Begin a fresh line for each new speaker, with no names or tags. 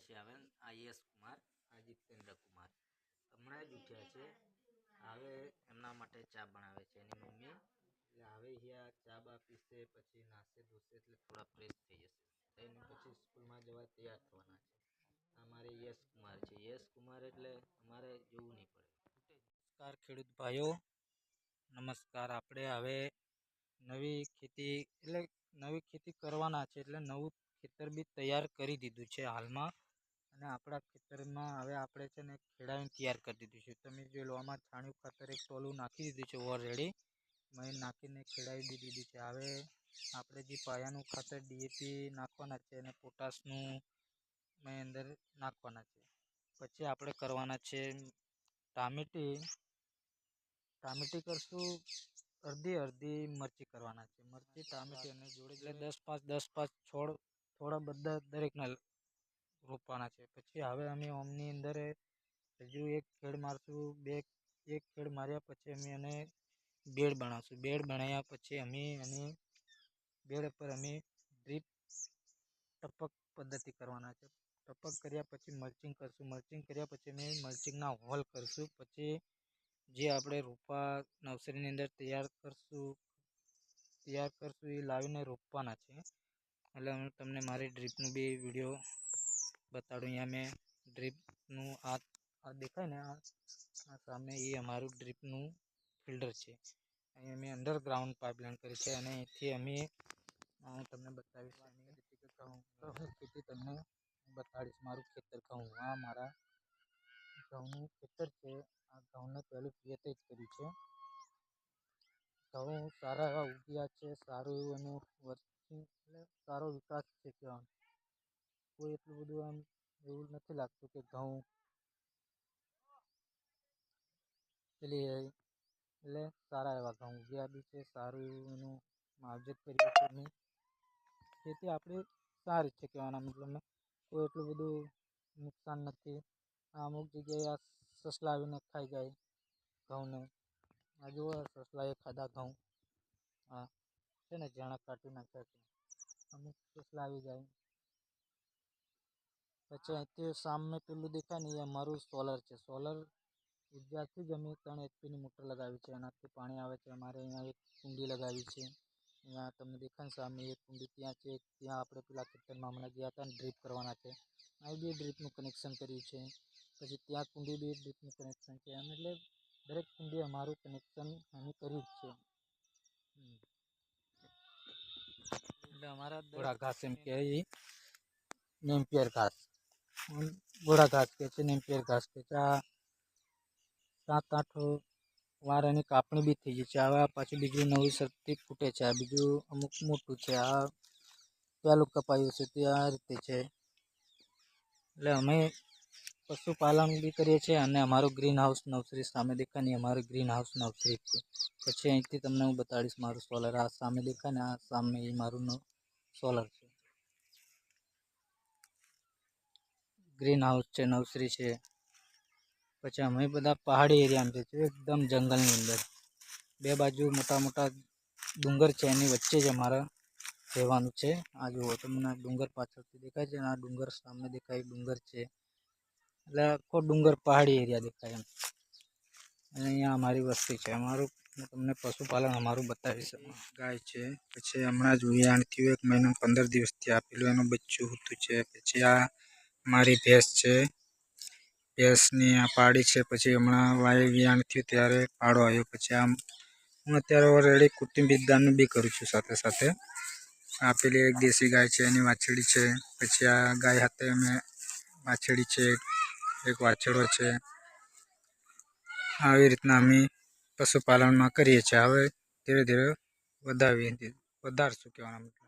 છે હવે આઈએસ કુમાર જીતેન્દ્ર કુમાર હમણાં જ ઉઠ્યા છે। હવે એમના માટે ચા બનાવે છે એની મમ્મી। એટલે હવે અહીંયા ચા બા પીશે પછી નાશે ધોશે એટલે થોડા ફ્રેશ થઈ જશે થઈને પછી સ્કૂલમાં જવા તૈયાર થવાના છે। અમારે યશ કુમાર છે। યશ કુમાર એટલે અમારે જોવું નહીં પડે। નમસ્કાર ખેડૂત ભાઈઓ, નમસ્કાર। આપણે હવે નવી ખેતી કરવાના છે એટલે નવું ખેતર બી તૈયાર કરી દીધું છે હાલમાં। અને આપણા ખેતરમાં હવે આપણે છે ને ખેડાવીને તૈયાર કરી દીધું છે। તમે જોઈ લો, આમાં છાણિયું ખાતર એક ટોલું નાખી દીધું છે ઓલરેડી, મેં નાખીને ખેડાવી દીધું છે। હવે આપણે જે પાયાનું ખાતર ડીએપી નાખવાના છે અને પોટાશનું મેં અંદર નાખવાના છે। પછી આપણે કરવાના છે ટામેટી કરશું, અડધી મરચી કરવાના છે। મરચી ટામેટી અને જોડે એટલે 10-5 છોડ થોડા બધા દરેકના રોપવાના છે। પછી હવે અમે ઓમની અંદર હજુ એક ખેડ મારશું, એક ખેડ માર્યા પછી અમે એને બેડ બનાવશું। બેડ બનાવ્યા પછી અમે એને બેડ પર અમે ડ્રીપ ટપક પદ્ધતિ કરવાના છે। ટપક કર્યા પછી મલ્ચિંગ કરશું। મલ્ચિંગ કર્યા પછી અમે મલ્ચિંગના હોલ કરશું। પછી જે આપણે રોપા નર્સરીની અંદર તૈયાર કરશું એ લાવીને રોપવાના છે। એટલે હું તમને મારી ડ્રીપનું બી વિડીયો બતાડું। અહીંયા મેં ડ્રીપનું આ દેખાય ને આ સામે એ અમારું ડ્રીપનું ફિલ્ટર છે। અહીંયા મેં અંડરગ્રાઉન્ડ પાઇપલાઇન કરી છે અને અહીંથી અમે હું તમને બતાવીશ હું ખેતી તમને બતાડીશ। મારું ખેતર ઘઉં, આ મારા ઘઉંનું ખેતર છે। આ ઘઉંને પહેલું ખેત જ કર્યું છે। ઘઉં સારા એવા ઉગ્યા છે, સારું એવું એનું વર્કિંગ એટલે સારો વિકાસ છે કહેવાનો। કોઈ એટલું બધું આમ એવું નથી લાગતું કે ઘઉં એટલે સારા એવા ઘઉં ઉગ્યા બી છે, સારું એવું એનું માવજત કર્યું છે। એની ખેતી આપણી સારી છે કહેવાના મતલબમાં કોઈ એટલું બધું નુકસાન નથી। અમુક જગ્યાએ આ સસલા આવીને ખાઈ જાય ઘઉંને। આ જુઓ સસલાએ ખાધા ઘઉં, હા છે ને ઝાણા કાઢી નાખ્યા છે। અમુક સસલા આવી જાય પછી અહીંથી સામે પેલું દેખાય ને એ અમારું સોલર છે। સોલર ઉર્જાથી જ અમે 3 HP મોટર લગાવી છે, એનાથી પાણી આવે છે। અમારે અહીંયા એક કુંડી લગાવી છે। અહીંયા તમને દેખાય ને સામે એક કુંડી ત્યાં છે, ત્યાં આપણે પેલા ખેતરમાં હમણાં ગયા હતા ને ડ્રીપ કરવાના છે, અહીં બી ડ્રીપનું કનેક્શન કર્યું છે। પછી ત્યાં કુંડી બી ડ્રીપનું કનેક્શન છે, એમ એટલે દરેક કુંડી અમારું કનેક્શન અમે કર્યું જ છે। એટલે અમારા ઘોડા ઘાસ એમ કે નેમ્પિયર ઘાસ, ઘોડા ઘાસ કે છે, નેમ્પિયર ઘાસ કે છે। આ 7-8 વાર એની કાપણી બી થઈ ગઈ છે। હવે પાછું બીજું નવી શક્તિ ફૂટે છે। આ બીજું અમુક મોટું છે, આ પહેલું કપાયું છે તે આ રીતે છે। એટલે અમે પશુપાલન બી કરીએ છીએ અને અમારું ગ્રીન હાઉસ નર્સરી સામે દેખાય ને અમારું ગ્રીન હાઉસ નર્સરી છે। પછી અહીંથી તમને હું બતાડીશ મારું સોલર, આ સામે દેખાય ને આ સામે એ મારું સોલર છે, ગ્રીન હાઉસ છે, નર્સરી છે। પછી અમે બધા પહાડી એરિયામાં છે, એકદમ જંગલની અંદર, બે બાજુ મોટા મોટા ડુંગર છે, એની વચ્ચે જ અમારા રહેવાનું છે। આ જુઓ તમને ડુંગર પાછળથી દેખાય છે ને આ ડુંગર સામે દેખાય ડુંગર છે, એટલે આખો ડુંગર પહાડી એરિયા દેખાય એમ। અને અહીંયા અમારી વસ્તી છે। અમારું હું તમને પશુપાલન અમારું બતાવીશ। ગાય છે, પછી હમણાં જ વિયાણ થયું, 1 મહિનો 15 દિવસથી આપેલું એનું બચ્ચું હતું છે। પછી આ મારી ભેંસ છે, ભેંસની આ પાડી છે। પછી હમણાં વિયાણ થયું ત્યારે પાડો આવ્યો। પછી આમ હું અત્યારે ઓલરેડી કુટુંબિક દાનનું બી કરું છું સાથે સાથે। આ પેલી એક દેશી ગાય છે, એની વાછડી છે। પછી આ ગાય હાથે અમે વાછડી છે, એક વાછડો છે। આવી રીતના અમે પશુપાલનમાં કરીએ છીએ। હવે ધીરે ધીરે વધારશું કહેવાના મતલબ।